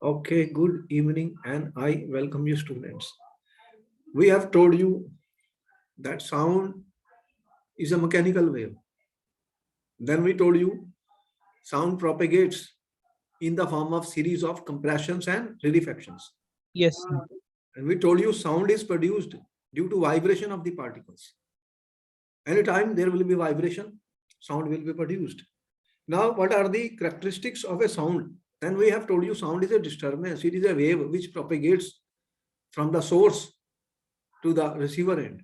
Okay, good evening, and I welcome you, students. We have told you that sound is a mechanical wave. Then we told you sound propagates in the form of series of compressions and rarefactions. Yes, And we told you sound is produced due to vibration of the particles. Anytime there will be vibration, sound will be produced. Now, what are the characteristics of a sound? Then we have told you sound is a disturbance. It is a wave which propagates from the source to the receiver end.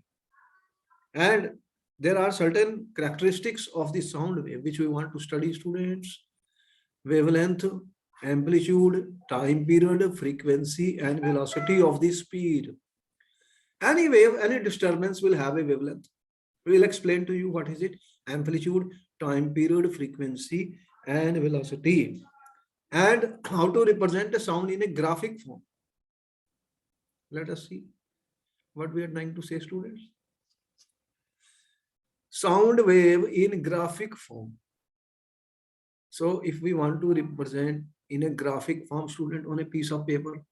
And there are certain characteristics of the sound wave which we want to study, students. Wavelength, amplitude, time period, frequency, and velocity of the speed. Any wave, any disturbance will have a wavelength. We will explain to you what is it: amplitude, time period, frequency, and velocity, and how to represent a sound in a graphic form. Let us see what we are trying to say, students. Sound wave in graphic form. So if we want to represent in a graphic form, student, on a piece of paper,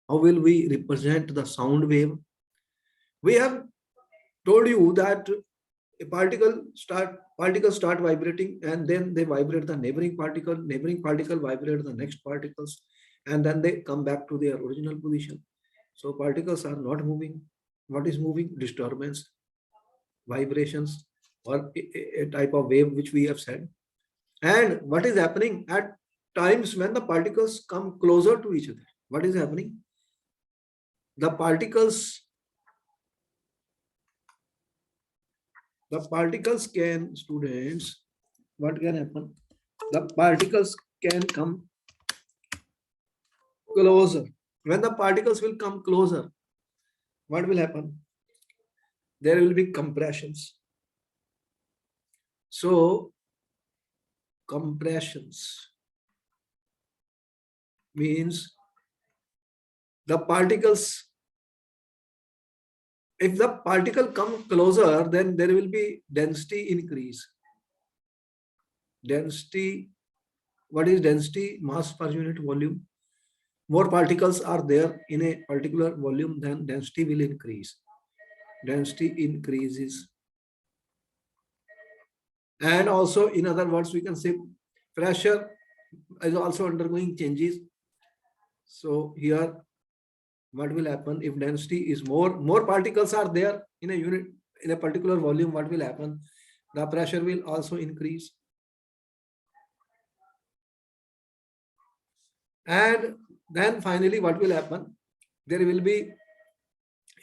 how will we represent the sound wave? We have told you that a particles start vibrating, and then they vibrate the neighboring particle vibrate the next particles, and then they come back to their original position. So particles are not moving. What is moving? Disturbance, vibrations, or a type of wave which we have said. And what is happening at times when the particles come closer to each other? What is happening? The particles can, students, what can happen? The particles can come closer. When the particles will come closer, what will happen? There will be compressions. So compressions means the particles, if the particle come closer, then there will be density increase. Density, what is density? Mass per unit volume. More particles are there in a particular volume, then density will increase. Density increases. And also, in other words, we can say pressure is also undergoing changes. So here, what will happen if density is more particles are there in a unit, in a particular volume? What will happen? The pressure will also increase. And then finally, what will happen? There will be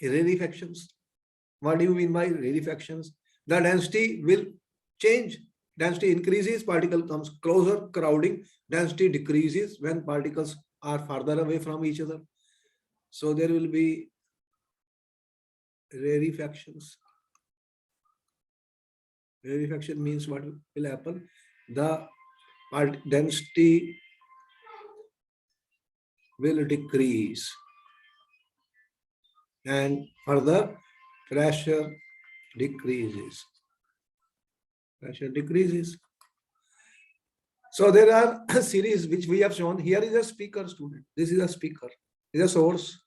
rarefactions. What do you mean by rarefactions? The density will change. Density increases, particle comes closer, crowding. Density decreases when particles are farther away from each other. So there will be rarefactions. Rarefaction means what will happen? The density will decrease, and further pressure decreases. Pressure decreases. So there are a series which we have shown. Here is a speaker, student. This is a speaker. This is a source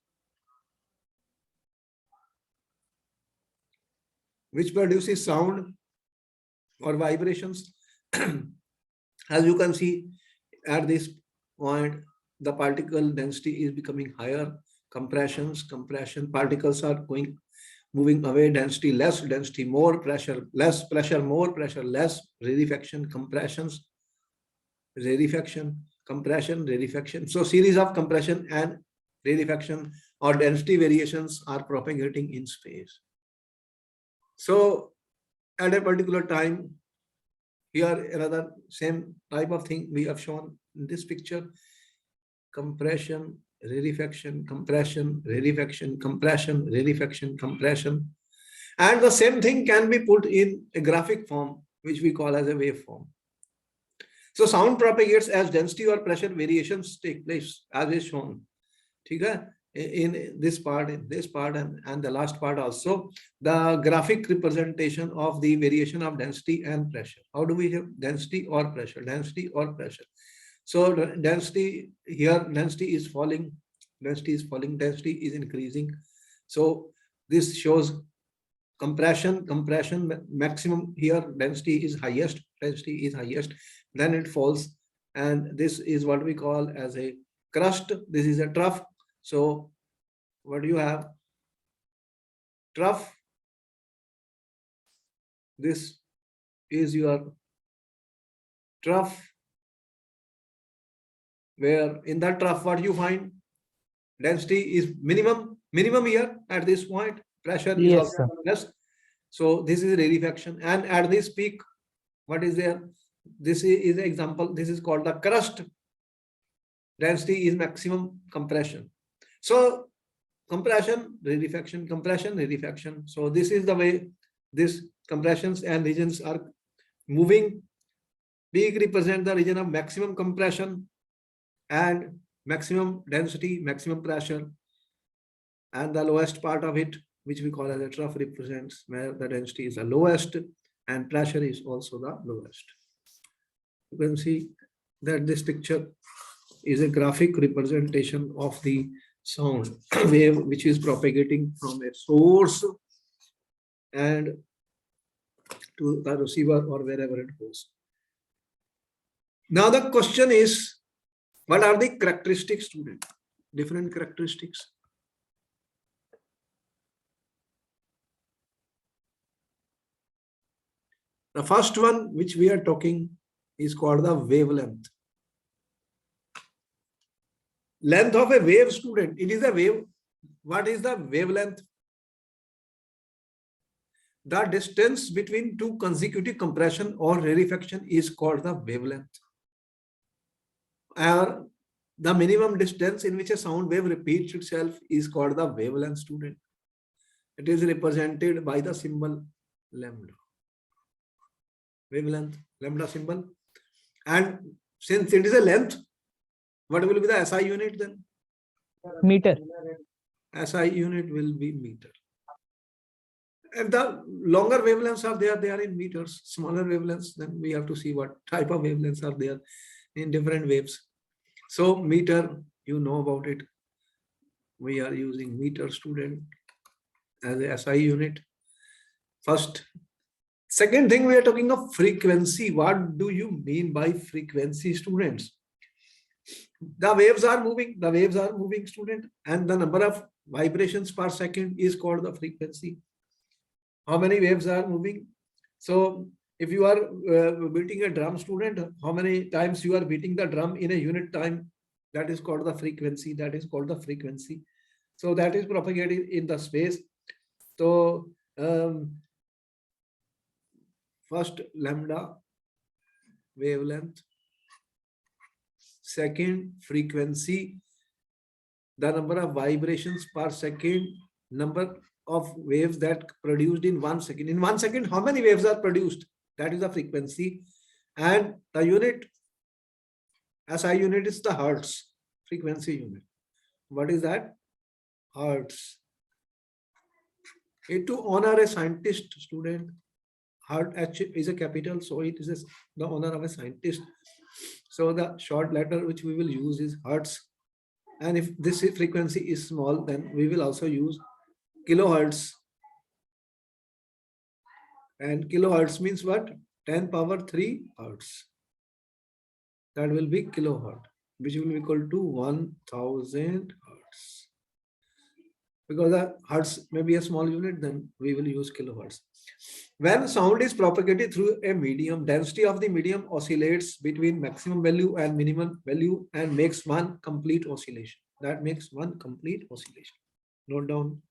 which produces sound or vibrations. As you can see at this point, the particle density is becoming higher. Compression, particles are moving away. Density less, density more, pressure less, pressure more, pressure less. Rarefaction, compressions, rarefaction, compression, rarefaction. So series of compression and rarefaction or density variations are propagating in space. So at a particular time, here another same type of thing we have shown in this picture: compression, rarefaction, compression, rarefaction, compression, rarefaction, compression. And the same thing can be put in a graphic form, which we call as a waveform. So sound propagates as density or pressure variations take place, as is shown. Okay? In this part, and the last part also, the graphic representation of the variation of density and pressure. How do we have density or pressure? Density or pressure. So density here, density is falling, density is increasing. So this shows compression maximum here, density is highest, then it falls, and this is what we call as a crust. This is a trough. So what do you have? Trough. This is your trough, where in that trough what you find? Density is minimum here at this point, pressure is Yes, also sir. less. So this is rarefaction, and at this peak, what is there? This is example, this is called the crust. Density is maximum, compression. So compression, rarefaction. So this is the way this compressions and regions are moving. Peak represent the region of maximum compression and maximum density, maximum pressure, and the lowest part of it, which we call as a trough, represents where the density is the lowest and pressure is also the lowest. You can see that this picture is a graphic representation of the sound wave which is propagating from a source and to the receiver or wherever it goes. Now the question is, what are the characteristics, student? Different characteristics. The first one which we are talking is called the wavelength. Length of a wave, student. It is a wave. What is the wavelength? The distance between two consecutive compression or rarefaction is called the wavelength. Or the minimum distance in which a sound wave repeats itself is called the wavelength, student. It is represented by the symbol lambda. Wavelength, lambda symbol. And since it is a length, what will be the SI unit then? Meter. SI unit will be meter. If the longer wavelengths are there, they are in meters. Smaller wavelengths, then we have to see what type of wavelengths are there in different waves. So meter, you know about it. We are using meter, student, as a SI unit. First. Second thing, we are talking of frequency. What do you mean by frequency, students? The waves are moving, student, and the number of vibrations per second is called the frequency. How many waves are moving? So if you are beating a drum, student, how many times you are beating the drum in a unit time? That is called the frequency. So that is propagated in the space. So first, lambda, wavelength. Second, frequency, the number of vibrations per second, number of waves that produced in 1 second. In 1 second, how many waves are produced? That is the frequency. And the unit, SI unit, is the hertz, frequency unit. What is that? Hertz. To honor a scientist, student, Hertz is a capital, so it is the honor of a scientist. So the short letter which we will use is Hertz. And if this frequency is small, then we will also use kilohertz. And kilohertz means what? 10 power 3 hertz. That will be kilohertz, which will be equal to 1000 hertz. Because the hertz may be a small unit, then we will use kilohertz. When sound is propagated through a medium, density of the medium oscillates between maximum value and minimum value and makes one complete oscillation. That makes one complete oscillation. Note down.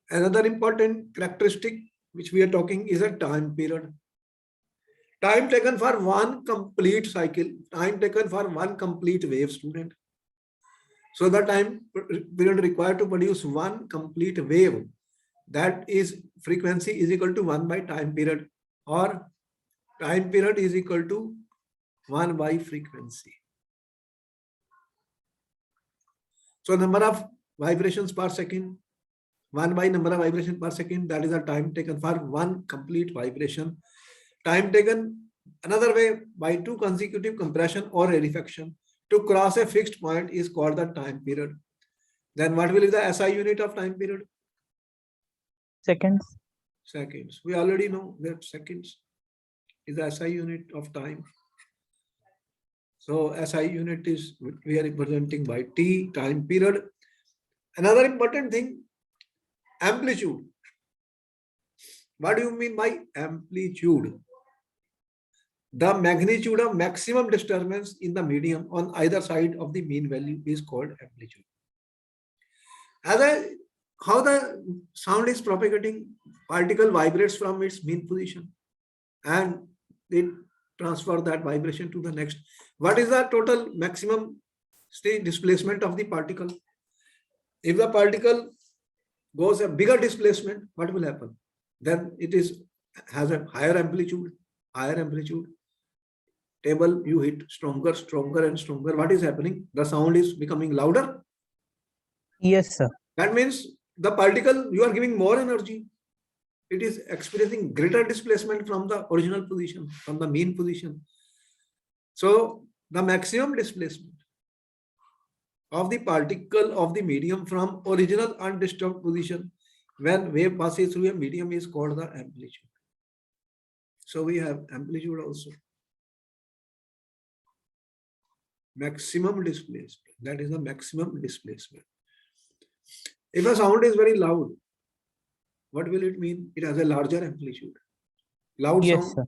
Another important characteristic which we are talking is a time period. Time taken for one complete cycle, time taken for one complete wave, student. So the time period required to produce one complete wave, that is frequency is equal to 1 by time period, or time period is equal to 1 by frequency. So number of vibrations per second, 1 by number of vibration per second, that is the time taken for one complete vibration. Time taken another way, by 2 consecutive compression or rarefaction to cross a fixed point is called the time period. Then what will be the SI unit of time period? Seconds. Seconds. We already know that seconds is the SI unit of time. So SI unit is, we are representing by T, time period. Another important thing, amplitude. What do you mean by amplitude? The magnitude of maximum disturbance in the medium on either side of the mean value is called amplitude. How the sound is propagating, particle vibrates from its mean position and it transfer that vibration to the next. What is the total maximum state displacement of the particle? If the particle goes a bigger displacement, what will happen? Then it has a higher amplitude. Table you hit stronger and stronger. What is happening? The sound is becoming louder. Yes, sir. That means the particle, you are giving more energy. It is experiencing greater displacement from the original position, from the mean position. So the maximum displacement of the particle of the medium from original undisturbed position when wave passes through a medium is called the amplitude. So we have amplitude also. Maximum displacement, that is the maximum displacement. If a sound is very loud, what will it mean? It has a larger amplitude. Loud Yes, sound. sir.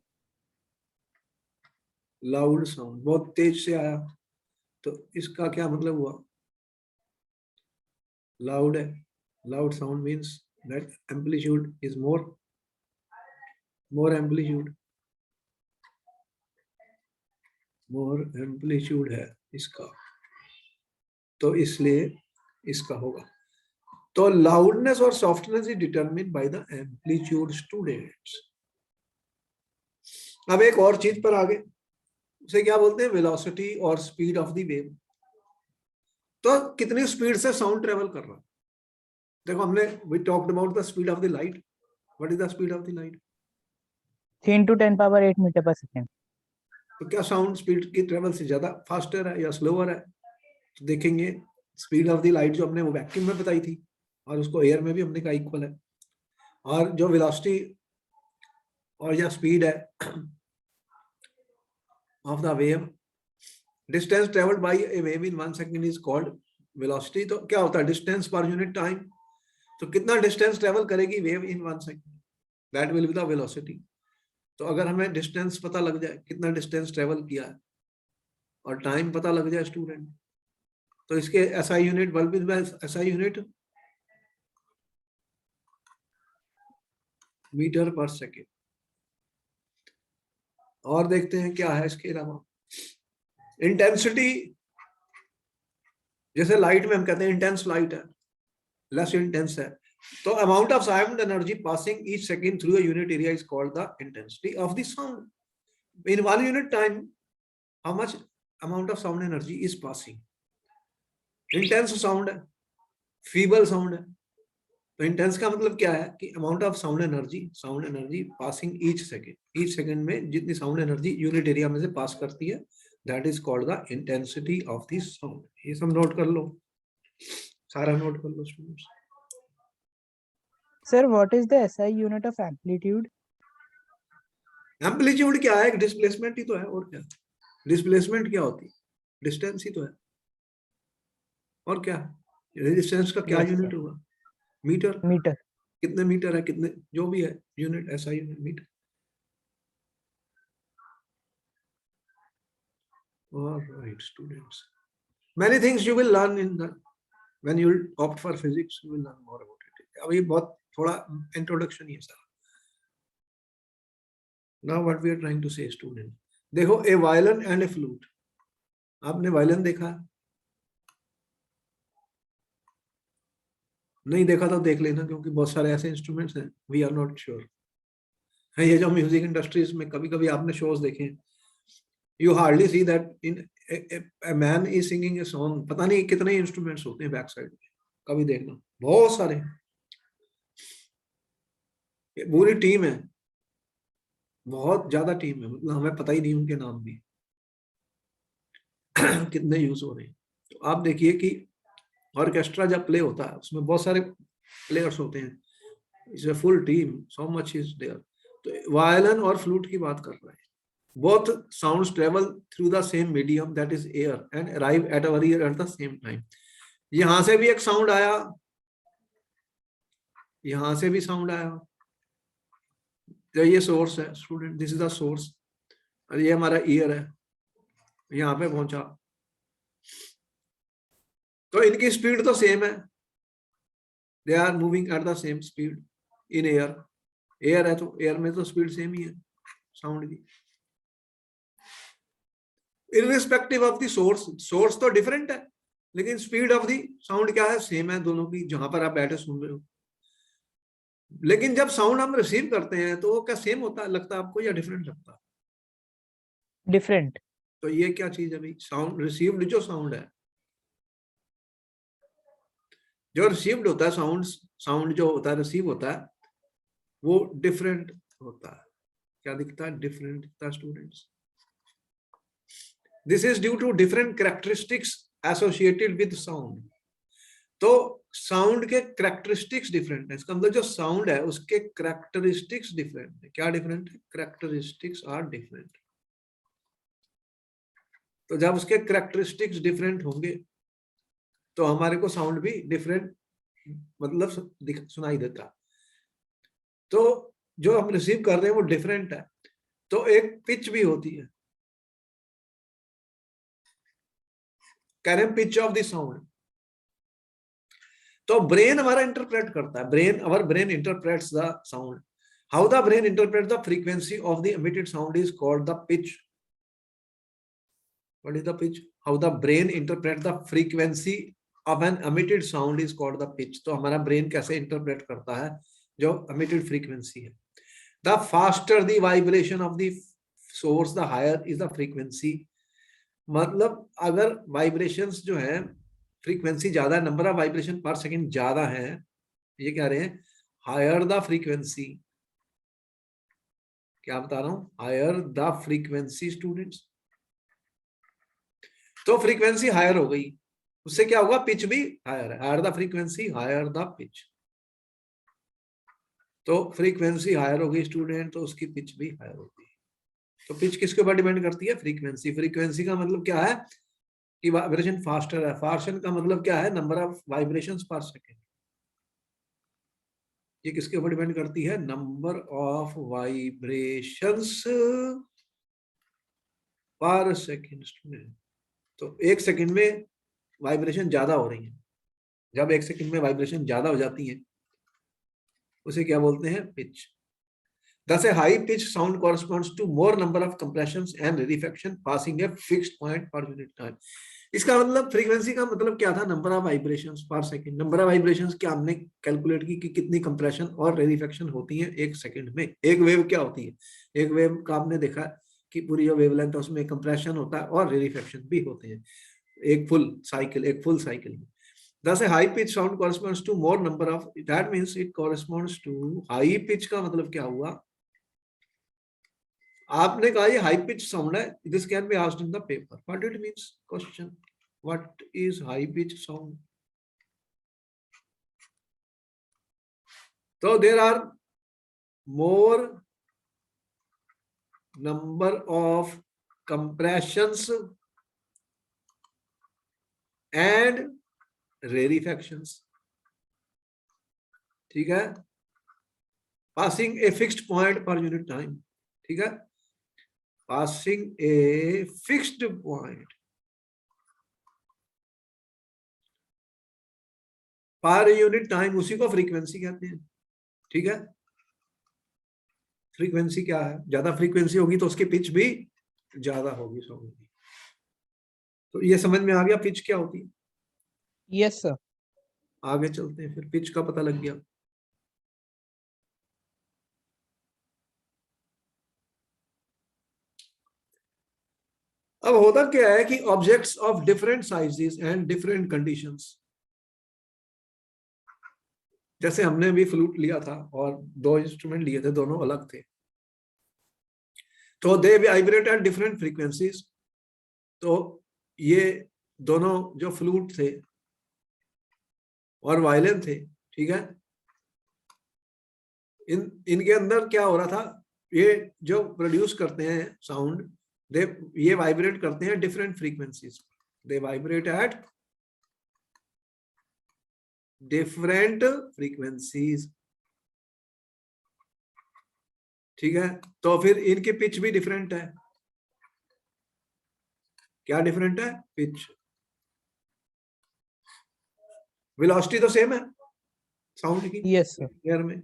Loud sound, बहुत तेज से आया, तो इसका क्या मतलब हुआ? Loud है. Loud sound means that amplitude is more amplitude. More amplitude है इसका, तो इसलिए इसका होगा. तो loudness और softness is determined by the amplitude students. अब एक और चीज पर आगे, उसे क्या बोलते हैं? वेलोसिटी और स्पीड ऑफ द वेव. तो कितनी स्पीड से साउंड ट्रेवल कर रहा है? देखो हमने we talked about the speed of the light. What is the speed of the light? 3 into 10 power 8 meter per second. तो क्या साउंड स्पीड की ट्रेवल से ज्यादा फास्टर है या स्लोअर है? तो देखेंगे स्पीड ऑफ द लाइट जो हमने वो वैक्यूम में बताई थी और उसको एयर में भी हमने कहा इक्वल है. और जो वेलोसिटी और या स्पीड है of the wave, distance travelled by A wave in 1 second is called velocity. तो क्या होता है? डिस्टेंस पर यूनिट टाइम. तो कितना डिस्टेंस ट्रेवल करेगी wave in 1 second, that will be the velocity. तो अगर हमें डिस्टेंस पता लग जाए, कितना डिस्टेंस ट्रेवल किया है, और टाइम पता लग जाए स्टूडेंट, तो इसके SI unit, bulb is SI unit metre per second. और देखते हैं क्या है इसके अलावा. इंटेंसिटी, जैसे लाइट में हम कहते हैं इंटेंस लाइट है, लेस इंटेंस है, तो amount of sound energy passing each second through a unit area is called the intensity of the sound. In 1 unit time how much amount of sound energy is passing. Intense sound है, feeble sound है. तो intense का मतलब क्या है? कि amount of sound energy passing each second में जितनी साउंड एनर्जी यूनिट एरिया में से पास करती है, that is called the intensity of the sound. ये सब नोट कर लो, सारा नोट कर लो students. Sir, what is the SI unit of amplitude? Amplitude क्या है? डिस्प्लेसमेंट ही तो है, और क्या? डिस्प्लेसमेंट क्या होती है? डिस्टेंस ही तो है, और क्या? रेजिस्टेंस का क्या यूनिट होगा? मीटर. Meter. कितने मीटर है, कितने जो भी है यूनिट, ऐसा unit metre. All right, students. Many things you will learn in the when you opt for physics. You will learn more about it. अभी बहुत थोड़ा इंट्रोडक्शन ही है सारा. Now what we are trying to say, student. देखो, a violin and a flute. आपने violin देखा? नहीं देखा तो देख लेना, क्योंकि बहुत सारे ऐसे इंस्ट्रूमेंट्स हैं, वी आर नॉट श्योर. ये जो म्यूजिक इंडस्ट्रीज में कभी कभी आपने शोज देखे, you hardly see that in a man is singing a song. पता नहीं कितने इंस्ट्रूमेंट्स होते हैं बैक साइड में, कभी देखना, बहुत सारे. ये पूरी टीम है, बहुत ज्यादा टीम है, मतलब हमें पता ही नहीं उनके नाम भी कितने यूज हो रहे हैं। तो आप देखिए कि ऑर्केस्ट्रा जब प्ले होता है उसमें बहुत सारे प्लेयर्स होते हैं, it's a full team, so much is there. तो वायलिन और फ्लूट की बात कर रहे हैं। Both sounds travel through the same medium that is air and arrive at our ear at the same time. यहां से भी एक साउंड आया, यहां से भी साउंड आया, तो ये सोर्स है student, this is the source, और ये हमारा ईयर है, यहाँ पे पहुंचा। तो इनकी स्पीड तो सेम है, they are moving at the same speed in air. Air है तो एयर में तो स्पीड सेम ही है साउंड की, irrespective of the source. Source तो डिफरेंट है लेकिन स्पीड ऑफ द साउंड क्या है, सेम है दोनों की, जहां पर आप बैठे सुन रहे हो। लेकिन जब साउंड हम रिसीव करते हैं तो वो क्या सेम होता है, लगता है आपको, या डिफरेंट लगता है? डिफरेंट। तो ये क्या चीज है भाई, साउंड रिसीव्ड जो साउंड है, जो रिसीव्ड होता है साउंड, साउंड जो होता है रिसीव होता है वो डिफरेंट होता है। क्या दिखता है? डिफरेंट दिखता है students. This is due to different characteristics associated with sound. तो साउंड के कैरेक्टरिस्टिक्स डिफरेंट है, इसका मतलब जो साउंड है उसके कैरेक्टरिस्टिक्स डिफरेंट है। क्या डिफरेंट है? Characteristics are different. तो जब उसके कैरेक्टरिस्टिक्स डिफरेंट होंगे तो हमारे को साउंड भी डिफरेंट मतलब सुनाई देता। तो जो हम रिसीव कर रहे हैं वो डिफरेंट है। तो एक पिच भी होती है, कह रहे हैं पिच ऑफ द साउंड। तो ब्रेन हमारा इंटरप्रेट करता है, brain, our brain interprets the sound. How the brain interpret the frequency of the emitted sound is called the pitch. What is the pitch? How the brain interpret the frequency of an emitted sound is called the pitch. तो हमारा brain कैसे interpret करता है जो emitted frequency है। The faster the vibration of the source the higher is the frequency. मतलब अगर vibrations जो है, फ्रीक्वेंसी ज्यादा है, number of vibration per second ज्यादा है, ये कह रहे हैं हायर द फ्रीक्वेंसी। क्या बता रहा हूं? Higher the frequency students. तो फ्रीक्वेंसी हायर हो गई, उससे क्या होगा? पिच भी हायर है। Higher the frequency higher the pitch. तो फ्रीक्वेंसी हायर हो गई स्टूडेंट, तो उसकी पिच भी हायर होगी। तो पिच किसके ऊपर डिपेंड करती है? फ्रीक्वेंसी। फ्रीक्वेंसी का मतलब क्या है कि वाइब्रेशन फास्टर है। फास्टर का मतलब क्या है? नंबर ऑफ वाइब्रेशंस पर सेकंड। ये किसके ऊपर डिपेंड करती है? नंबर ऑफ वाइब्रेशंस पर सेकंड स्टूडेंट। तो एक सेकंड में वाइब्रेशन ज्यादा हो रही है, जब एक सेकंड में वाइब्रेशन ज्यादा हो जाती है उसे क्या बोलते हैं? Pitch. Thus, a high pitch sound corresponds to more number of compressions and rarefaction passing a fixed point per unit time. इसका मतलब फ्रीक्वेंसी का मतलब क्या था? नंबर ऑफ वाइब्रेशंस पर सेकंड। नंबर ऑफ वाइब्रेशंस क्या हमने कैलकुलेट की कि कितनी कंप्रेशन और रेरिफेक्शन होती है एक सेकंड में। एक वेव क्या होती है? एक वेव का आपने देखा कि पूरी जो वेवलेंथ है उसमें कंप्रेशन होता है और रेरिफेक्शन भी होते हैं एक फुल साइकिल में। Thus, a high pitch sound corresponds to more number of, that means it corresponds to high pitch का मतलब क्या हुआ? आपने कहा ये हाई पिच साउंड है, this can be asked in the paper, what it means? Question, what is high pitch sound? तो there are more number of compressions and rarefactions, ठीक है, passing a fixed point per unit time, ठीक है, passing a fixed point per unit time, उसी को frequency कहते हैं, ठीक है। फ्रीक्वेंसी क्या है? ज्यादा फ्रीक्वेंसी होगी तो उसकी पिच भी ज्यादा होगी साउंड की। तो ये समझ में आ गया पिच क्या होती है? Yes sir. आगे चलते हैं, फिर पिच का पता लग गया। अब होता क्या है कि objects of different sizes and different conditions, जैसे हमने भी फ्लूट लिया था और दो इंस्ट्रूमेंट लिए थे, दोनों अलग थे, तो दे वाइब्रेट एट डिफरेंट फ्रीक्वेंसीज। तो ये दोनों जो फ्लूट थे और वायलिन थे, ठीक है, इनके अंदर क्या हो रहा था, ये जो प्रोड्यूस करते हैं साउंड, दे ये वाइब्रेट करते हैं different frequencies, they vibrate at different frequencies, ठीक है। तो फिर इनकी पिच भी डिफरेंट है। क्या डिफरेंट है? पिच। वेलोसिटी तो सेम है साउंड की Yes, sir. एयर में।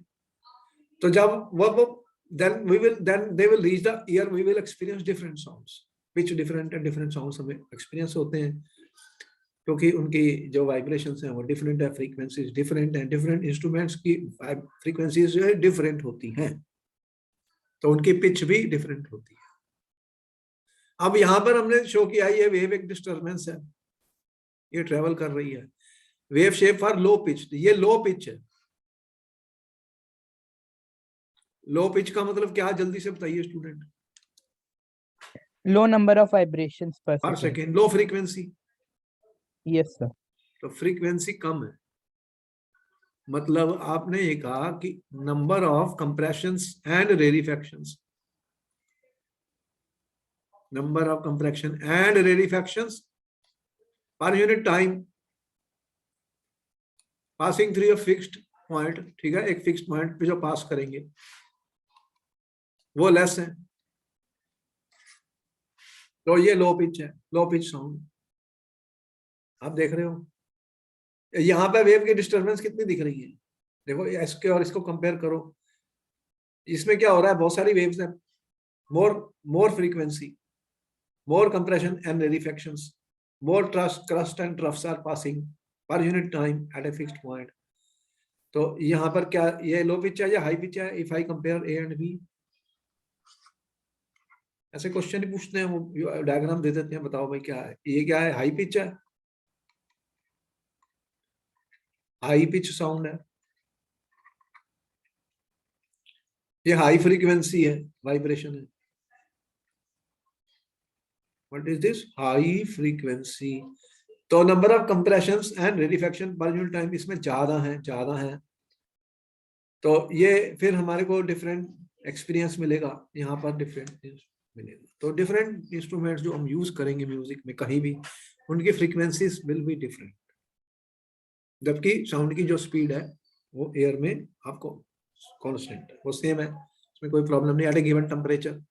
तो जब वो then they will reach the ear, we will experience different sounds, pitch different and different sounds हमें experience होते हैं, क्योंकि उनकी जो वाइब्रेशंस हैं वो डिफरेंट है, फ्रीक्वेंसीज डिफरेंट है, डिफरेंट इंस्ट्रूमेंट्स की फ्रीक्वेंसीज जो है डिफरेंट होती हैं, तो उनकी पिच भी डिफरेंट होती है। अब यहाँ पर हमने शो किया ये वेव एक डिस्टर्बेंस है, ये ट्रेवल कर रही है, wave shape for low pitch, ये लो पिच है। लो पिच का मतलब क्या, जल्दी से बताइए student. Low number of vibrations per per second. Second, low frequency, Yes, sir. तो फ्रीक्वेंसी कम है, मतलब आपने ये कहा कि number of compressions and rarefactions, number of compression and rarefactions per unit time passing through a fixed point, ठीक है, एक फिक्स्ड पॉइंट पे जो पास करेंगे वो लेस है, तो ये लो पिच है, लो पिच साउंड। आप देख रहे हो यहाँ पे वेव की डिस्टर्बेंस कितनी दिख रही है, देखो इसके और इसको कंपेयर करो, इसमें क्या हो रहा है, बहुत सारी वेव्स हैं, मोर frequency, more compression and rarefactions, more crust and troughs are passing per unit time at a fixed point। तो यहाँ पर क्या ये लो पिच है या हाई पिच है? If I compare A and B, ऐसे क्वेश्चन ही पूछते हैं, वो डायग्राम दे देते हैं, बताओ भाई क्या है, ये क्या है, हाई पिच है, हाई पिच साउंड है, ये हाई फ्रीक्वेंसी है, वाइब्रेशन है। What is this? High frequency. तो number of compressions and rarefaction per unit time इसमें ज्यादा है, तो ये फिर हमारे को डिफरेंट एक्सपीरियंस मिलेगा, यहाँ पर डिफरेंट मिलेगा। तो डिफरेंट इंस्ट्रूमेंट्स जो हम यूज करेंगे म्यूजिक में कहीं भी, उनकी फ्रीक्वेंसीज विल बी डिफरेंट, जबकि साउंड की जो स्पीड है वो एयर में आपको कांस्टेंट है, वो सेम है, उसमें कोई प्रॉब्लम नहीं, एट ए गिवन टेम्परेचर।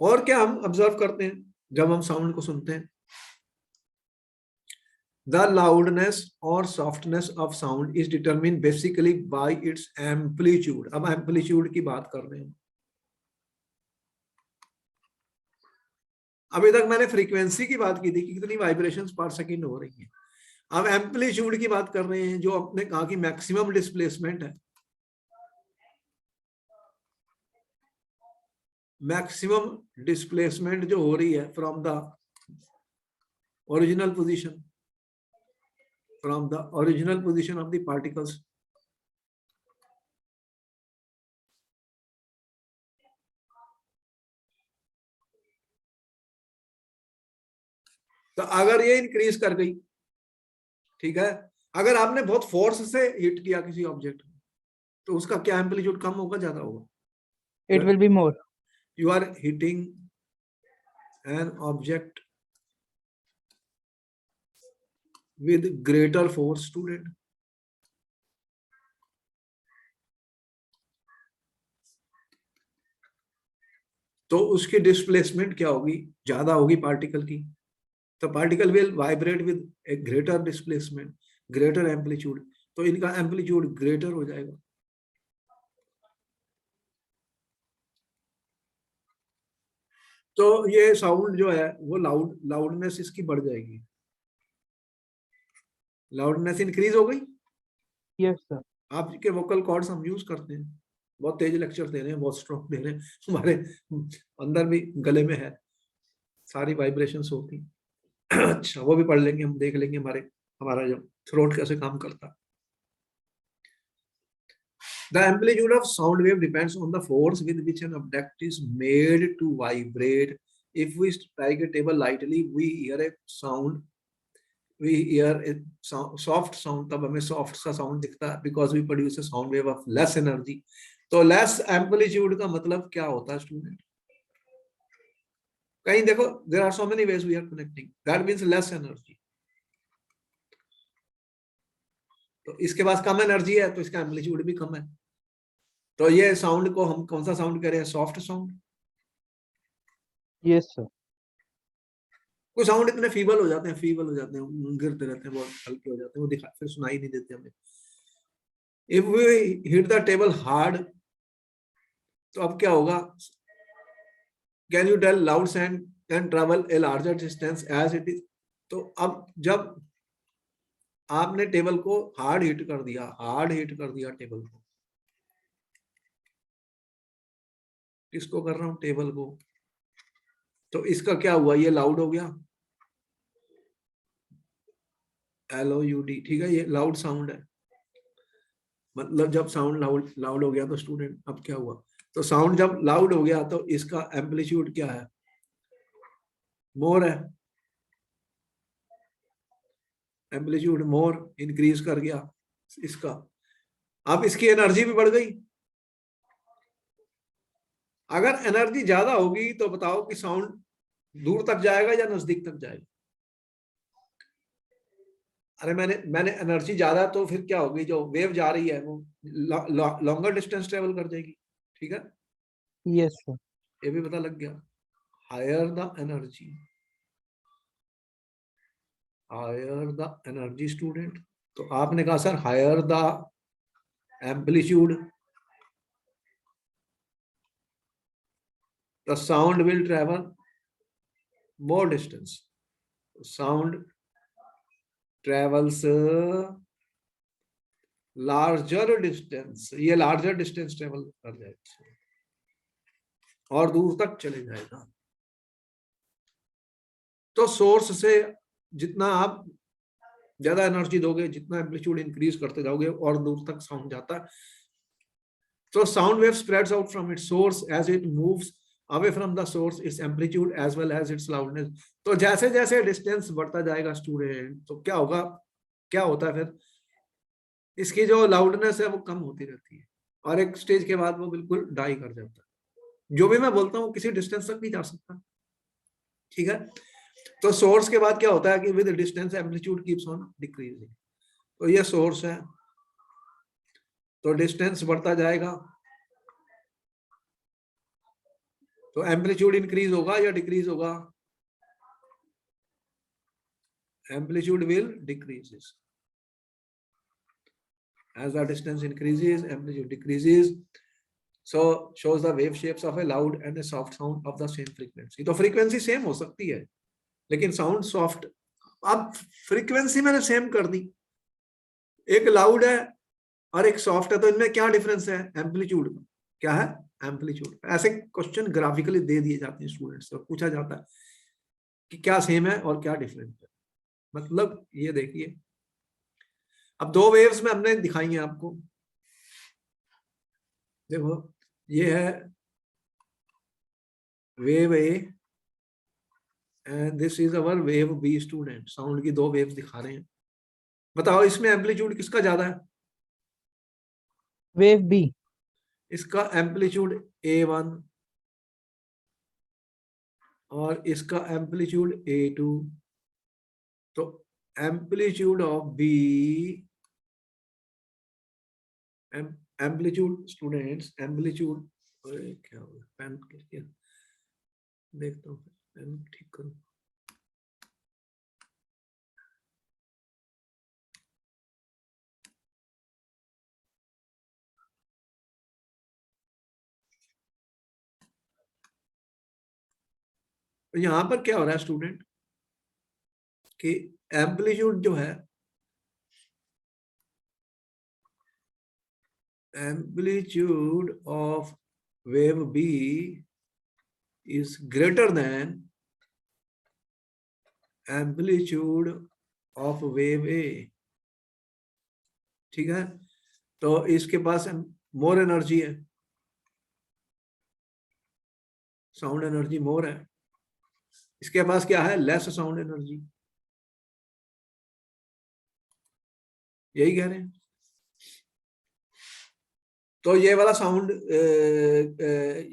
और क्या हम ऑब्जर्व करते हैं जब हम साउंड को सुनते हैं? The loudness or softness of sound is determined basically by its amplitude। अब amplitude की बात कर रहे हैं। अभी तक मैंने फ्रीक्वेंसी की बात की थी कि कितनी वाइब्रेशंस पर सेकंड हो रही है, अब एम्पलीट्यूड की बात कर रहे हैं, जो आपने कहा कि मैक्सिमम डिस्प्लेसमेंट है, मैक्सिमम डिस्प्लेसमेंट जो हो रही है from the original position, from the original position of the particles। तो अगर ये इंक्रीज कर गई, ठीक है, अगर आपने बहुत फोर्स से हिट किया किसी ऑब्जेक्ट को, तो उसका क्या एम्पलीट्यूड कम होगा ज्यादा होगा? It will be more. You are hitting an object with greater force, student, तो उसकी डिस्प्लेसमेंट क्या होगी? ज्यादा होगी पार्टिकल की, तो particle will vibrate with A greater displacement, greater amplitude, तो इनका एम्पलीट्यूड ग्रेटर हो जाएगा। तो ये साउंड जो है वो लाउडनेस इसकी बढ़ जाएगी, लाउडनेस इंक्रीज हो गई। Yes, sir. आपके वोकल कॉर्ड्स हम यूज करते हैं, बहुत तेज लेक्चर दे रहे हैं, बहुत स्ट्रॉन्ग दे रहे हैं, हमारे अंदर भी गले में है, सारी वाइब्रेशंस होती हैं। अच्छा, वो भी पढ़ लेंगे, हम देख लेंगे हमारा जो थ्रोट कैसे काम करता है। The amplitude of sound wave depends on the force with which an object is made to vibrate. If we strike a table lightly, we hear a sound. We hear a soft sound. तब हमें soft सा sound दिखता है because we produce a sound wave of less energy. तो less amplitude का मतलब क्या होता है स्टूडेंट? कहीं देखो, there are so many ways we are connecting. That means less energy. तो इसके पास कम एनर्जी है तो इसका एम्पलीट्यूड भी कम है। तो ये साउंड को हम कौन सा साउंड कह रहे हैं? Soft sound. Yes, sir. कोई साउंड इतने फीबल हो जाते हैं, गिरते रहते हैं, बहुत हल्के हो जाते हैं, वो दिखा फिर सुनाई नहीं देते हमें। If we hit the table hard, तो अब क्या होगा? Can you tell loud sound can travel a larger distance as it is. तो अब जब आपने टेबल को हार्ड हिट कर दिया टेबल को, किसको कर रहा हूं? टेबल को। तो इसका क्या हुआ? ये लाउड हो गया, LOUD, ठीक है, ये लाउड साउंड है। मतलब जब साउंड लाउड हो गया तो स्टूडेंट अब क्या हुआ? तो साउंड जब लाउड हो गया तो इसका एम्पलीट्यूड क्या है? मोर है। एम्पलीट्यूड मोर इंक्रीज कर गया इसका। अब इसकी एनर्जी भी बढ़ गई। अगर एनर्जी ज्यादा होगी तो बताओ कि साउंड दूर तक जाएगा या नजदीक तक जाएगा? अरे मैंने एनर्जी ज्यादा, तो फिर क्या होगी? जो वेव जा रही है वो लॉन्गर डिस्टेंस ट्रेवल कर जाएगी, ठीक है। Yes, sir. ये भी पता लग गया। Higher the energy student. तो आपने कहा sir higher the amplitude, the sound will travel more distance. Sound travels larger distance, ये लार्जर डिस्टेंस ट्रेवल कर जाएगा और दूर तक चले जाएगा। तो सोर्स से जितना आप ज्यादा एनर्जी दोगे, जितना एम्पलीट्यूड इंक्रीज करते जाओगे और दूर तक साउंड जाता है। तो sound wave spreads out from its source as it moves away from the source, its amplitude as well as its loudness. तो जैसे जैसे डिस्टेंस बढ़ता जाएगा स्टूडेंट, तो क्या होगा? क्या होता है फिर? इसकी जो लाउडनेस है वो कम होती रहती है और एक स्टेज के बाद वो बिल्कुल डाई कर जाता है। जो भी मैं बोलता हूँ किसी डिस्टेंस तक नहीं जा सकता, ठीक है। तो सोर्स के बाद क्या होता है कि with distance amplitude keeps on decreasing. तो ये सोर्स है, तो डिस्टेंस बढ़ता जाएगा तो एम्पलीट्यूड इंक्रीज होगा या डिक्रीज होगा? Amplitude will decreases. As the distance increases, amplitude decreases. So shows the wave shapes of a loud and a soft sound of the same frequency. तो frequency same हो सकती है लेकिन sound soft। अब frequency मैंने same कर दी, एक loud है और एक soft है, तो इनमें क्या difference है? एम्पलीट्यूड का। क्या है? एम्पलीट्यूड। ऐसे क्वेश्चन ग्राफिकली दे दिए जाते हैं स्टूडेंट्स से और पूछा जाता है कि क्या सेम है और क्या डिफरेंट है। मतलब ये देखिए, अब दो वेव्स में हमने दिखाई है आपको। देखो ये है wave A and this is our wave B student. Sound की दो वेव्स दिखा रहे हैं। बताओ इसमें एम्पलीट्यूड किसका ज्यादा है? Wave B. इसका एम्पलीट्यूड A1 और इसका एम्पलीट्यूड A2। तो amplitude of B, amplitude students, amplitude, क्या हो गया? पेन करके देखता हूँ, पेन ठीक करूँ। तो यहां पर क्या हो रहा है स्टूडेंट कि एम्पलीट्यूड जो है, amplitude of wave B is greater than amplitude of wave A, ठीक है, तो इसके पास मोर एनर्जी है, साउंड एनर्जी मोर है, इसके पास क्या है, लेस साउंड एनर्जी, यही कह रहे हैं। तो ये वाला साउंड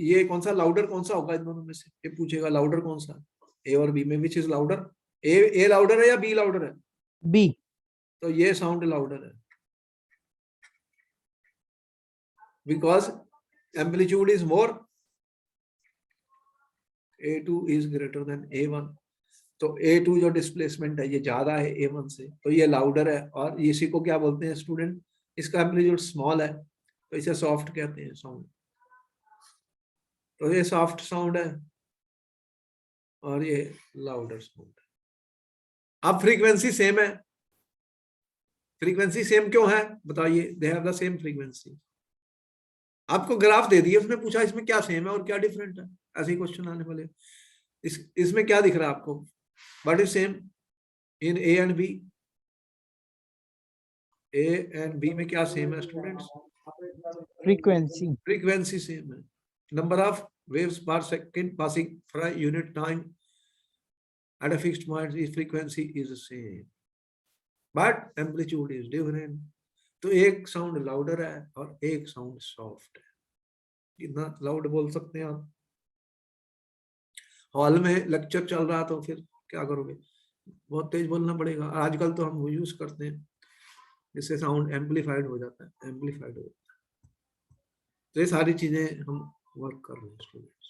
ये कौन सा लाउडर कौन सा होगा इन दोनों में से, ये पूछेगा लाउडर कौन सा, ए और बी में which is louder, A louder है या बी लाउडर है, बी। तो ये साउंड लाउडर है, because amplitude is more, A2 is greater than A1, तो A2 जो डिस्प्लेसमेंट है ये ज्यादा है A1 से, तो ये लाउडर है, और इसी को क्या बोलते हैं स्टूडेंट, इसका एम्पलीट्यूड स्मॉल है तो इसे सॉफ्ट कहते हैं साउंड, तो ये सॉफ्ट साउंड है और ये लाउडर साउंड है। अब फ्रीक्वेंसी सेम है, फ्रीक्वेंसी सेम क्यों है बताइए, they have the same frequency, आपको ग्राफ दे दिए, उसने पूछा इसमें क्या सेम है और क्या डिफरेंट है, ऐसे ही क्वेश्चन आने वाले, इसमें क्या दिख रहा है आपको, what is same in A and B, A and B में क्या सेम है स्टूडेंट्स, फ्रीक्वेंसी। फ्रीक्वेंसी सेम है, number of waves per second passing for a unit time at a fixed point, is frequency is the same but amplitude is different, तो एक sound louder है और एक sound soft है, कितना loud बोल सकते हैं आप, हॉल में लेक्चर चल रहा तो फिर क्या करोगे, बहुत तेज बोलना पड़ेगा, आजकल तो हम वो यूज करते हैं जिससे साउंड एम्पलीफाइड हो जाता है, एम्पलीफाइड हो जाता है, तो ये सारी चीजें हम वर्क कर रहे हैं स्टूडेंट्स,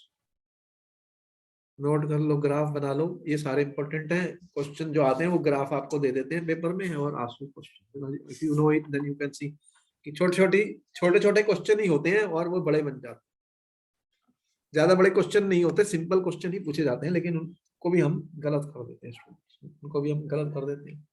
नोट कर लो, ग्राफ बना लो, ये सारे इंपॉर्टेंट हैं, क्वेश्चन जो आते हैं वो ग्राफ आपको दे देते हैं पेपर में, और answer question if you know it then you can see कि छोटे छोटे क्वेश्चन ही होते हैं और वो बड़े बन जाते हैं, ज्यादा बड़े क्वेश्चन नहीं होते, सिंपल क्वेश्चन ही पूछे जाते हैं, लेकिन उनको भी हम गलत कर देते हैं स्टूडेंट्स, उनको भी हम गलत कर देते हैं।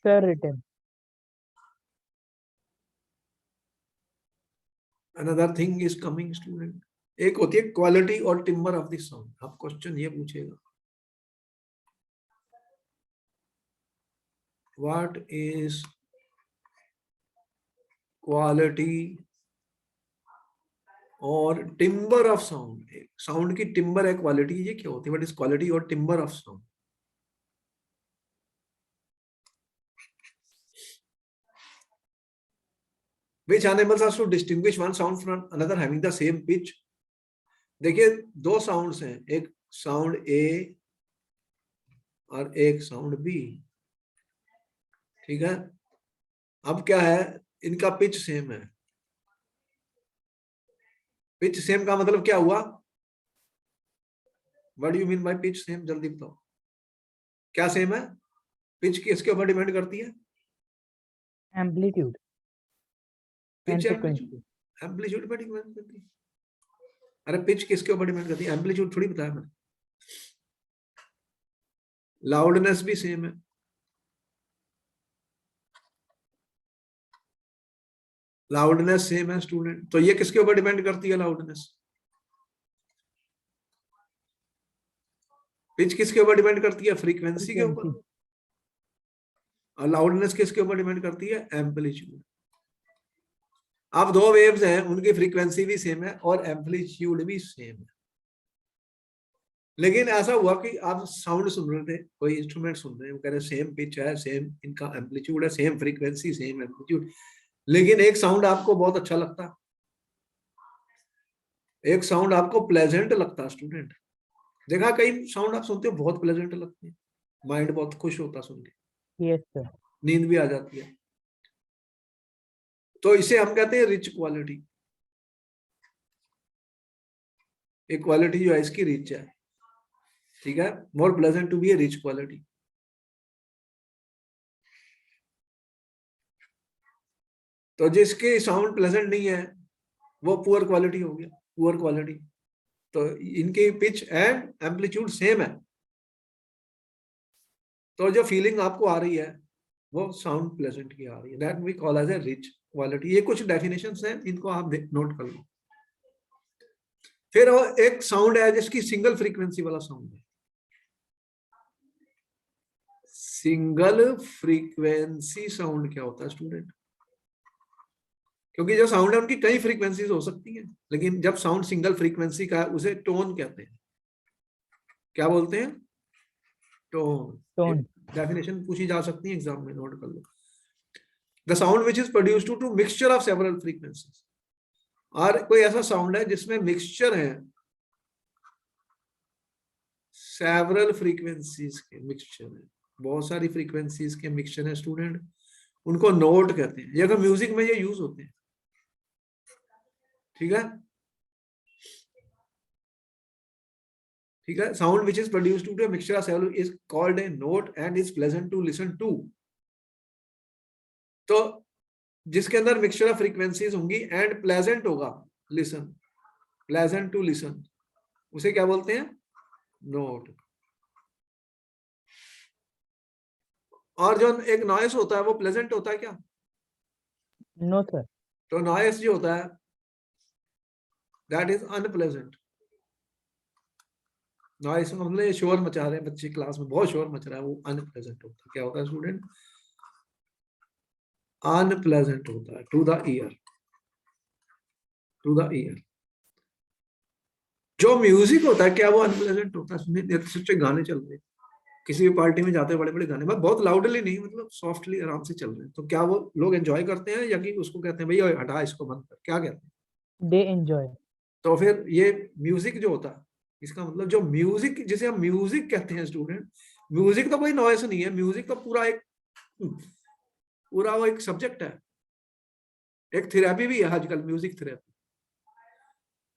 Sir return. Another thing is coming student, एक होती है क्वालिटी और टिम्बर ऑफ द साउंड, आप क्वेश्चन ये पूछेगा व्हाट इज क्वालिटी और टिम्बर ऑफ साउंड, साउंड की टिम्बर है, क्वालिटी ये क्या होती है, व्हाट इज क्वालिटी और timber of sound, which animals are to distinguish one sound from another having the same pitch, देखिए दो साउंड्स हैं, एक साउंड ए और एक साउंड बी, ठीक है, अब क्या है, इनका पिच सेम है, पिच सेम का मतलब क्या हुआ, what do you mean by pitch same, जल्दी बताओ क्या सेम है, पिच किसके ऊपर डिपेंड करती है, amplitude pitch and frequency. Amplitude पर डिपेंड करती है, अरे पिच किसके ऊपर डिपेंड करती है, एम्पलीट्यूड थोड़ी बताया मैंने, लाउडनेस भी सेम है, लाउडनेस सेम है स्टूडेंट, तो ये किसके ऊपर डिपेंड करती है लाउडनेस, पिच किसके ऊपर डिपेंड करती है, फ्रीक्वेंसी के ऊपर, और लाउडनेस किसके ऊपर डिपेंड करती है, एम्पलीट्यूड। अब दो वेव्स हैं, उनकी फ्रीक्वेंसी भी सेम है और एम्पलीट्यूड भी सेम है, लेकिन ऐसा हुआ कि आप साउंड सुन रहे थे, कोई इंस्ट्रूमेंट सुन रहे हैं, वो कह रहे सेम पिच है, सेम इनका एम्पलीट्यूड है, सेम फ्रीक्वेंसी, सेम एम्पलीट्यूड, लेकिन एक साउंड आपको बहुत अच्छा लगता, एक साउंड आपको प्लेजेंट लगता स्टूडेंट, देखा कई साउंड आप सुनते हो बहुत प्लेजेंट लगते हैं, माइंड बहुत खुश होता सुन के, यस सर। नींद भी आ जाती है, तो इसे हम कहते हैं रिच क्वालिटी, एक क्वालिटी जो है इसकी रिच है, ठीक है, more pleasant to be a rich quality, तो जिसके साउंड प्लेजेंट नहीं है वो पुअर क्वालिटी हो गया, पुअर क्वालिटी, तो इनके पिच एंड एम्पलीट्यूड सेम है, तो जो फीलिंग आपको आ रही है वो साउंड प्लेजेंट की आ रही है, that we call as a rich quality. ये कुछ डेफिनेशंस हैं, इनको आप नोट कर लो। फिर एक साउंड है जिसकी सिंगल फ्रीक्वेंसी वाला साउंड है। सिंगल फ्रीक्वेंसी साउंड क्या होता है स्टूडेंट? क्योंकि जो साउंड है उनकी कई फ्रीक्वेंसीज हो सकती हैं, लेकिन जब साउंड सिंगल फ्रीक्वेंसी का है उसे टोन कहते हैं। क्या बोलते हैं? टोन। Tone. डेफिनेशन पूछी जा सकती है एग्जाम में, नोट कर लो। The sound which is produced to mixture of several frequencies. और कोई ऐसा साउंड है जिसमें मिक्सचर है सेवरल फ्रीक्वेंसीज के, मिक्सचर है, बहुत सारी फ्रीक्वेंसीज के मिक्सचर है स्टूडेंट, उनको नोट कहते हैं। ये अगर म्यूजिक में ये यूज होते हैं, ठीक है? ठीक है, sound which is produced to mixture of several is called a note and is pleasant to listen to. तो जिसके अंदर मिक्सचर ऑफ फ्रीक्वेंसीज होंगी एंड प्लेजेंट होगा, लिसन, प्लेजेंट टू लिसन, उसे क्या बोलते हैं? नोट। और जो एक नॉइस होता है वो प्लेजेंट होता है क्या? No, sir. तो नॉइस जो होता है दैट इज अनप्लेजेंट। नॉइस मतलब ये शोर मचा रहे हैं बच्चे क्लास में, बहुत शोर मच रहा है, वो अनप्लेजेंट होता है। क्या होता है स्टूडेंट? अनप्लेजेंट होता है to the ear, to the ear. जो म्यूजिक होता है क्या वो अनप्लेजेंट होता है? सुनिए, सच्चे गाने चल रहे हैं, किसी भी पार्टी में जाते हैं, बड़े बड़े गाने, बस बहुत लाउडली नहीं, मतलब सॉफ्टली आराम से चल रहे हैं, तो क्या वो लोग एंजॉय करते हैं या कि उसको कहते हैं भैया हटा इसको बंद कर, क्या कहते हैं? They enjoy. तो फिर ये म्यूजिक जो होता है, इसका मतलब जो म्यूजिक जिसे हम म्यूजिक कहते हैं स्टूडेंट, म्यूजिक तो कोई नॉइस नहीं है, म्यूजिक तो पूरा वो एक सब्जेक्ट है, एक थेरेपी भी है आजकल, म्यूजिक थेरेपी।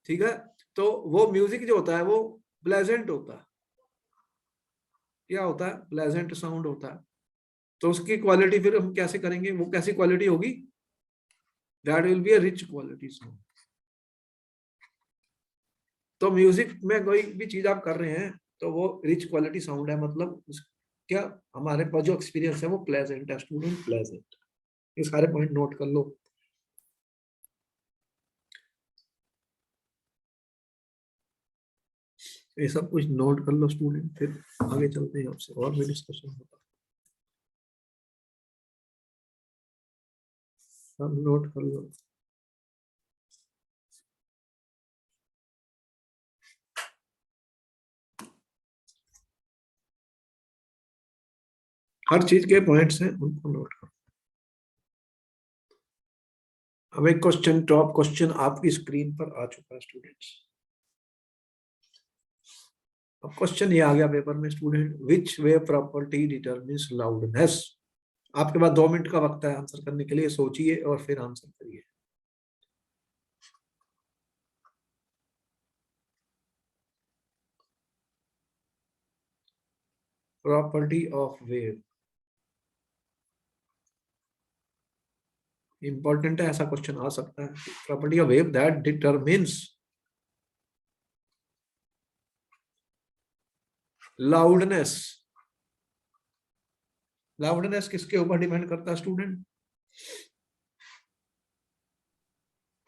ठीक है, तो वो म्यूजिक जो होता है वो प्लेजेंट होता है। क्या होता है? प्लेजेंट साउंड होता है। तो उसकी क्वालिटी फिर हम कैसे करेंगे, वो कैसी क्वालिटी होगी? That will be a rich quality sound. तो म्यूजिक में कोई भी चीज आप कर रहे हैं तो वो रिच क्वालिटी साउंड है, मतलब क्या हमारे पास जो एक्सपीरियंस है वो प्लेजेंट है स्टूडेंट, प्लेजेंट। ये सारे पॉइंट नोट कर लो। ये सब कुछ नोट कर लो स्टूडेंट, फिर आगे चलते हैं, आपसे और भी डिस्कशन होगा। सब नोट कर लो। हर चीज के पॉइंट्स हैं, उनको नोट करो। अब एक क्वेश्चन, टॉप क्वेश्चन आपकी स्क्रीन पर आ चुका है स्टूडेंट्स। अब क्वेश्चन ये आ गया पेपर में स्टूडेंट, विच वे प्रॉपर्टी डिटरमिन्स लाउडनेस। आपके पास 2 मिनट का वक्त है आंसर करने के लिए, सोचिए और फिर आंसर करिए। प्रॉपर्टी ऑफ वेव इंपॉर्टेंट है, ऐसा क्वेश्चन आ सकता है। Property of wave that determines loudness. Loudness किसके ऊपर डिपेंड करता है student?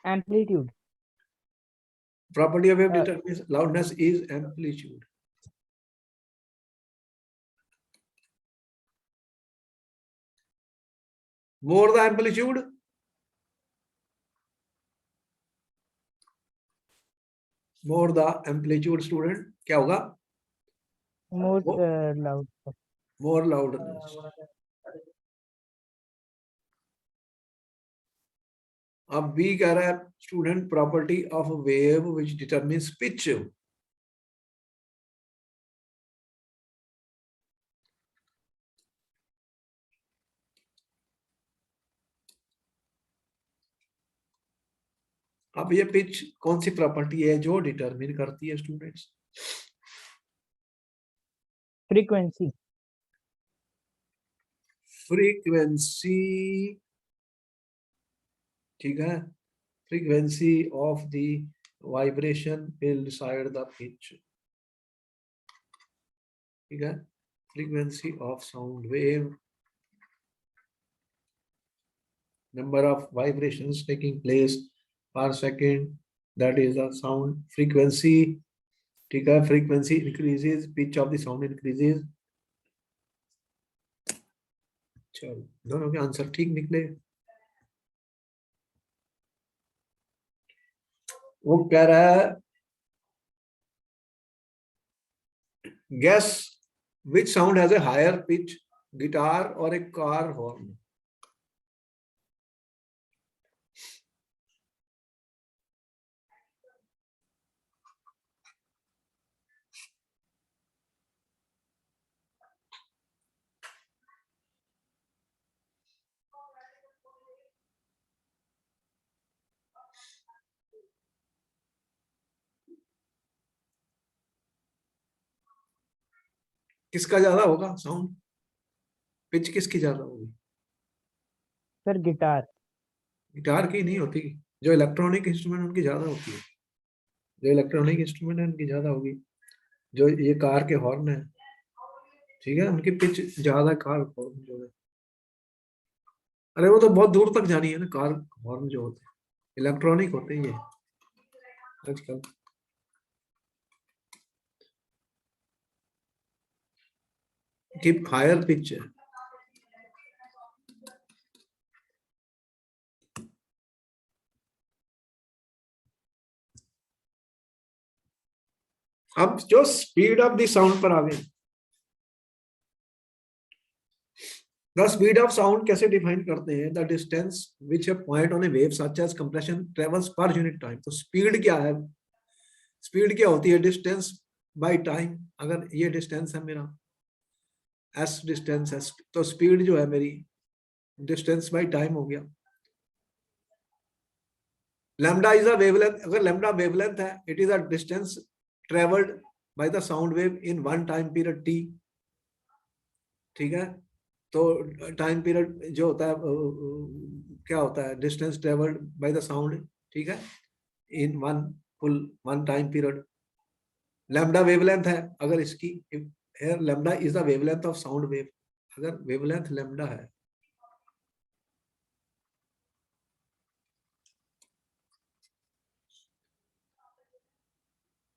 Amplitude. Property of wave Uh, determines loudness is amplitude. More the amplitude, more the amplitude student क्या होगा? More loud. मोर लाउडनेस। अब बी कह रहा है student property of wave which determines pitch. अब ये पिच कौन सी प्रॉपर्टी है जो डिटरमिन करती है स्टूडेंट्स? Frequency. फ्रीक्वेंसी। ठीक है, frequency of the vibration will decide the pitch. ठीक है, frequency of sound wave, number of vibrations taking place per second, that is the sound frequency. ठीक है, frequency increases, pitch of the sound increases. चलो, दोनों के answer ठीक निकले. वो कह रहा है guess which sound has a higher pitch, guitar or a car horn. किसका ज्यादा होगा साउंड, पिच किसकी ज्यादा होगी? Sir guitar. गिटार की नहीं होती, जो इलेक्ट्रॉनिक इंस्ट्रूमेंट उनकी ज्यादा होती है. जो इलेक्ट्रॉनिक इंस्ट्रूमेंट है उनकी ज्यादा होगी. जो ये कार के हॉर्न है, ठीक है, उनकी पिच ज्यादा कार हॉर्न जो है. अरे वो तो बहुत दूर तक जानी है ना, कार हॉर्न जो होते हैं इलेक्ट्रॉनिक होते हैं ये आजकल. कीप हायर पिच है. अब जो स्पीड ऑफ द साउंड पर आ गए. द स्पीड ऑफ साउंड कैसे डिफाइन करते हैं? The distance which a point on a wave such as compression travels per unit time. तो स्पीड क्या है? स्पीड क्या होती है? Distance by time. अगर ये डिस्टेंस है मेरा, एस डिस्टेंस है, तो स्पीड जो है मेरी डिस्टेंस बाय टाइम हो गया. Lambda is a wavelength. अगर लैम्डा वेवलेंथ है, it is a distance travelled by the sound wave in one time period T. ठीक है, तो टाइम पीरियड जो होता है क्या होता है? Distance travelled by the sound, ठीक है, in one full one time period. Lambda wavelength है अगर इसकी, here lambda is the wavelength of sound wave. अगर wavelength lambda है,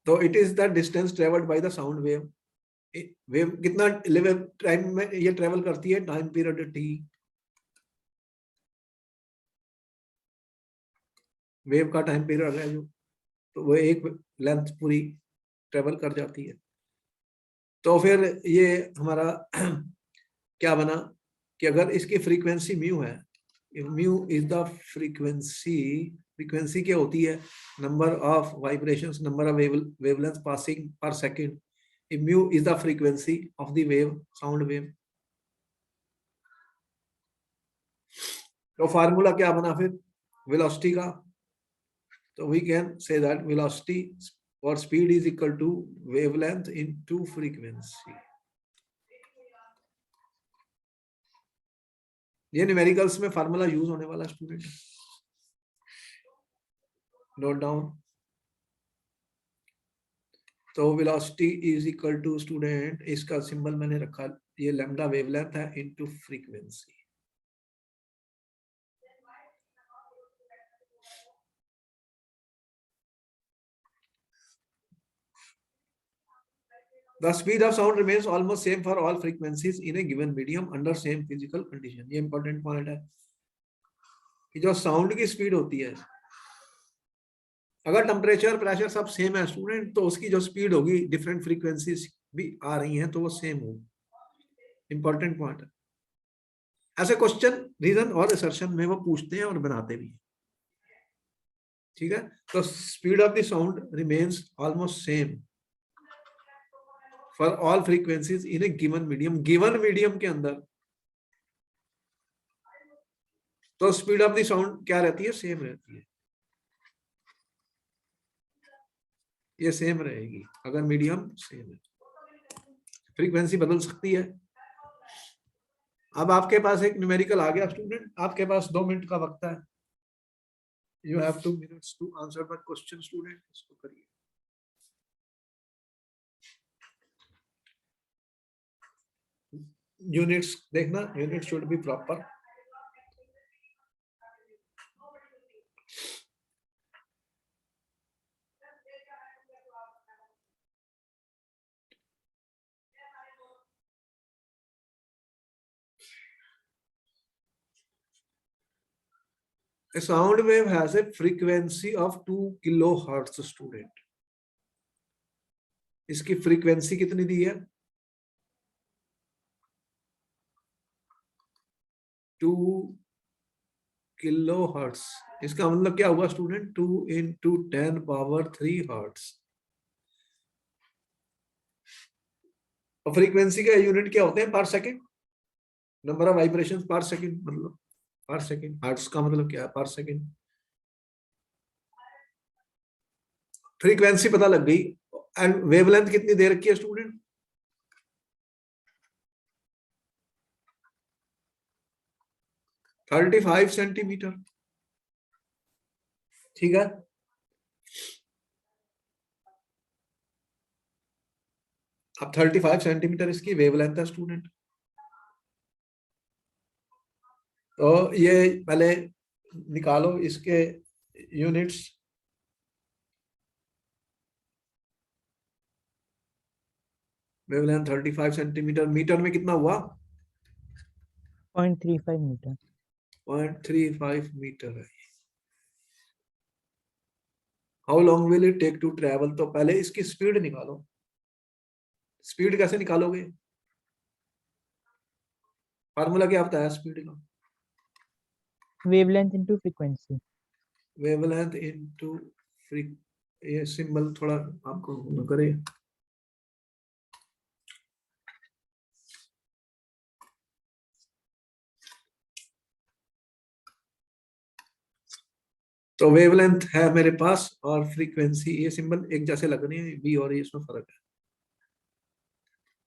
तो it is the distance traveled by the sound wave. Wave कितना time में ये ट्रेवल करती है? Time period T. वेव का टाइम पीरियड है जो, तो वो एक लेंथ पूरी ट्रेवल कर जाती है. तो फिर ये हमारा क्या बना कि अगर इसकी फ्रीक्वेंसी म्यू है, mu is the frequency. Frequency क्या होती है? Number of vibrations, number of wavelength passing per second. Mu is the frequency of the wave, sound wave. तो फार्मूला क्या बना फिर वेलोसिटी का? तो we can say that velocity और speed is equal to wavelength into frequency. ये numericals में formula use होने वाला स्टूडेंट, नोट डाउन. तो velocity is equal to student, इसका सिंबल मैंने रखा, ये लैम्डा वेवलेंथ है into frequency. The speed of sound remains almost same for all frequencies in a given medium under same physical condition. ये important point है कि जो साउंड की स्पीड होती है, अगर टेम्परेचर प्रेशर सब सेम है स्टूडेंट, तो उसकी जो स्पीड होगी, डिफरेंट फ्रीक्वेंसीज भी आ रही हैं तो वो सेम होगी. इंपॉर्टेंट पॉइंट है. ऐसे क्वेश्चन रीजन और असर्शन में वो पूछते हैं और बनाते भी हैं. ठीक है, तो speed of the sound remains almost same for all frequencies in A given medium. Given medium के अंदर तो स्पीड ऑफ द साउंड क्या रहती है? सेम रहती है. ये सेम रहेगी अगर मीडियम सेम है. फ्रीक्वेंसी बदल सकती है. अब आपके पास एक न्यूमेरिकल आ गया स्टूडेंट, आपके पास 2 मिनट का वक्त है. You have 2 minutes to answer the question student. इसको करिए. यूनिट्स देखना, unit should be proper. A sound wave has a frequency of 2 kilohertz student. इसकी फ्रीक्वेंसी कितनी दी है? 2 किलोहर्ट्ज. इसका मतलब क्या हुआ स्टूडेंट? 2 into 10 power 3 hertz. और फ्रीक्वेंसी का यूनिट क्या होते हैं? पर सेकंड. नंबर ऑफ वाइब्रेशंस पर सेकंड, मतलब पर सेकंड. हर्ट्ज का मतलब क्या है? पर सेकंड. फ्रीक्वेंसी पता लग गई. एंड वेवलेंथ कितनी दे रखी है स्टूडेंट? 35 सेंटीमीटर. ठीक है. अब 35 सेंटीमीटर इसकी वेवलेंथ है स्टूडेंट. तो ये पहले निकालो इसके यूनिट्स. Wavelength 35 centimetre. मीटर में कितना हुआ? 0.35 मीटर. 0.35 मीटर है. How long will it take to travel? तो पहले इसकी स्पीड निकालो. स्पीड कैसे निकालोगे? फार्मूला क्या बताया स्पीड का? Wavelength into frequency. Wavelength into free. ये सिंबल थोड़ा आपको करे. तो वेवलेंथ है मेरे पास और फ्रीक्वेंसी, ये सिंबल एक जैसे लग रही है, वी और इसमें फर्क है.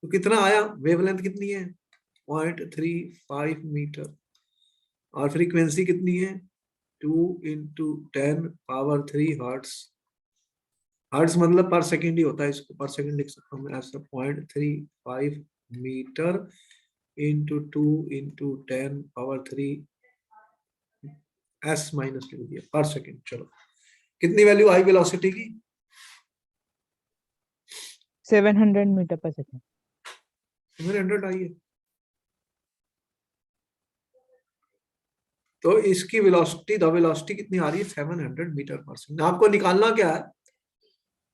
तो कितना आया? वेवलेंथ कितनी है? 0.35 मीटर. और फ्रीक्वेंसी कितनी है? 2 into 10 power 3 हर्ट्स. हर्ट्स मतलब पर सेकंड ही होता है, इसको पर सेकंड लिख सकता हूँ ऐसा. 0.35 metre into 2 into 10 power 3 S minus लिख दिया पर सेकंड. चलो कितनी वैल्यू आई वेलोसिटी की? 700 मीटर पर सेकंड. 700 आई है. तो इसकी वेलोसिटी, द वेलोसिटी कितनी आ रही है? 700 मीटर पर सेकंड. आपको निकालना क्या है?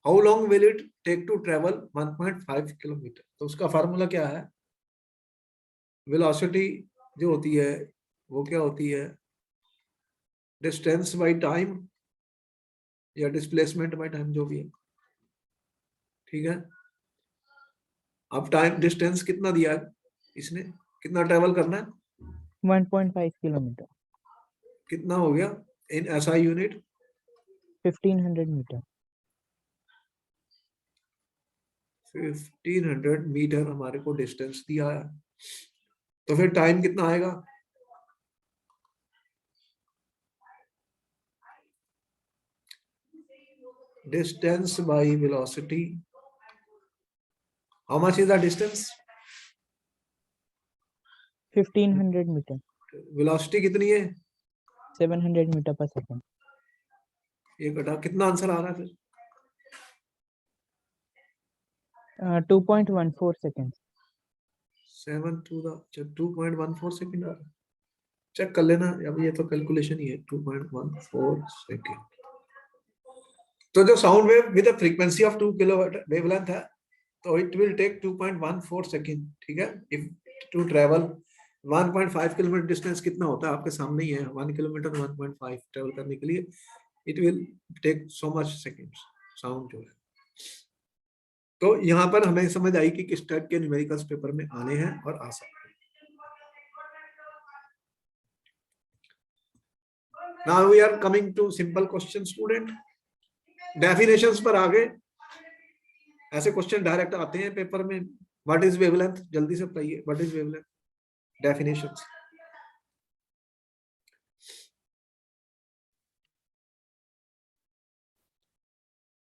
How long will it take to travel 1.5 kilometre. तो उसका फार्मूला क्या है? वेलोसिटी जो होती है वो क्या होती है? डिस्टेंस बाय टाइम या डिस्प्लेसमेंट बाय टाइम, जो भी है. ठीक है. अब टाइम डिस्टेंस कितना दिया है इसने? कितना ट्रेवल करना है? 1.5 किलोमीटर. कितना हो गया in SI unit? 1500 metre. 1500 metre हमारे को डिस्टेंस दिया है. तो फिर टाइम कितना आएगा? Distance by velocity. How much is the distance? 1500 metre. Velocity कितनी है? 700 मीटर पर सेकंड. ये कटा कितना आंसर आ रहा है फिर? 2.14 सेकंड. 7 to the 2.14 सेकंड आ रहा है. चेक कर लेना. अब ये तो कैलकुलेशन ही है. 2.14 सेकंड. तो जो sound wave with frequency of 2 kilowatt wavelength है, तो इट विल टेक 2.14 सेकंड. ठीक है. If two travel 1.5 kilometre. Distance कितना होता है आपके सामने ही है. 1 किलोमीटर 1.5 ट्रेवल करने के लिए it will take so much seconds. Sound जो है. तो यहाँ पर हमें समझ आई कि किस टाइप के न्यूमेरिकल्स पेपर में आने हैं और आ सकते हैं. Now we are coming to simple question student. Definitions पर आगे ऐसे क्वेश्चन डायरेक्ट आते हैं पेपर में. What is wavelength? जल्दी से बताइए. What is wavelength? Definitions.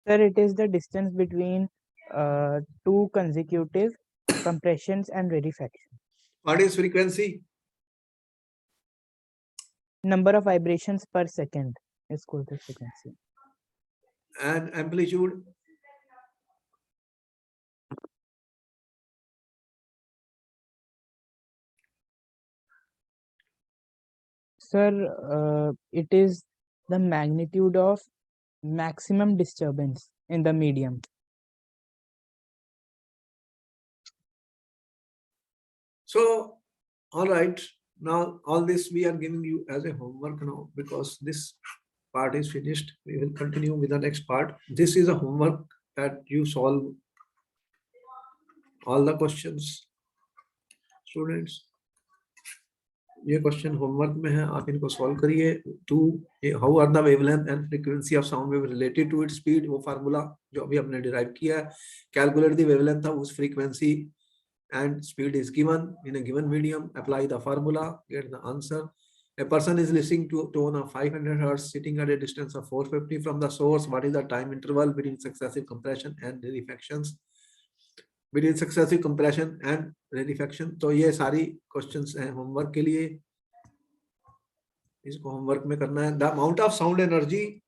Sir, it is the distance between two consecutive compressions and rarefaction. What is frequency? Number of vibrations per second is called the frequency. And amplitude? Sir, it is the magnitude of maximum disturbance in the medium. So, all right. Now, all this we are giving you as a homework now, because this part is finished. We will continue with the next part. This is a homework that you solve all the questions. Students, ये question homework में है, आप इनको solve करिए. Two, how are the wavelength and frequency of sound wave related to its speed, वो formula जो अभी हमने डिराइव किया है. कैलकुलेट द वेवलेंथ ऑफ उस frequency and speed is given in a given medium. Apply the formula, get the answer. A person is listening to a tone of 500 hertz sitting at a distance of 450 from the source. What is the time interval between successive compression and rarefactions? Between successive compression and rarefaction. तो ये सारी questions हैं homework के लिए. इसको homework में करना है. The amount of sound energy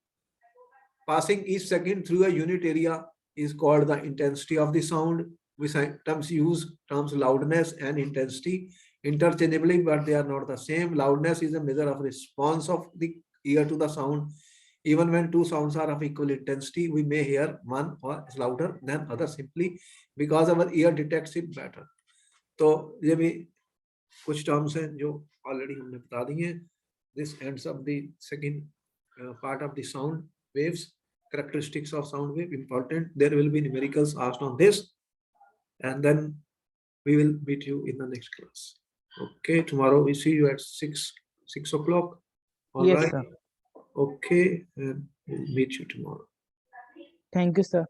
passing each second through a unit area is called the intensity of the sound. We sometimes use terms loudness and intensity interchangeably, but they are not the same. Loudness is a measure of response of the ear to the sound. Even when two sounds are of equal intensity, we may hear one or is louder than other simply because our ear detects it better. तो ये भी कुछ terms हैं जो already हमने बता दी हैं. This ends up the second part of the sound waves. Characteristics of sound wave important. There will be numericals asked on this. And then we will meet you in the next class. Okay, tomorrow we see you at 6 o'clock. All Yes, right. sir. Okay, and we'll meet you tomorrow. Thank you, sir.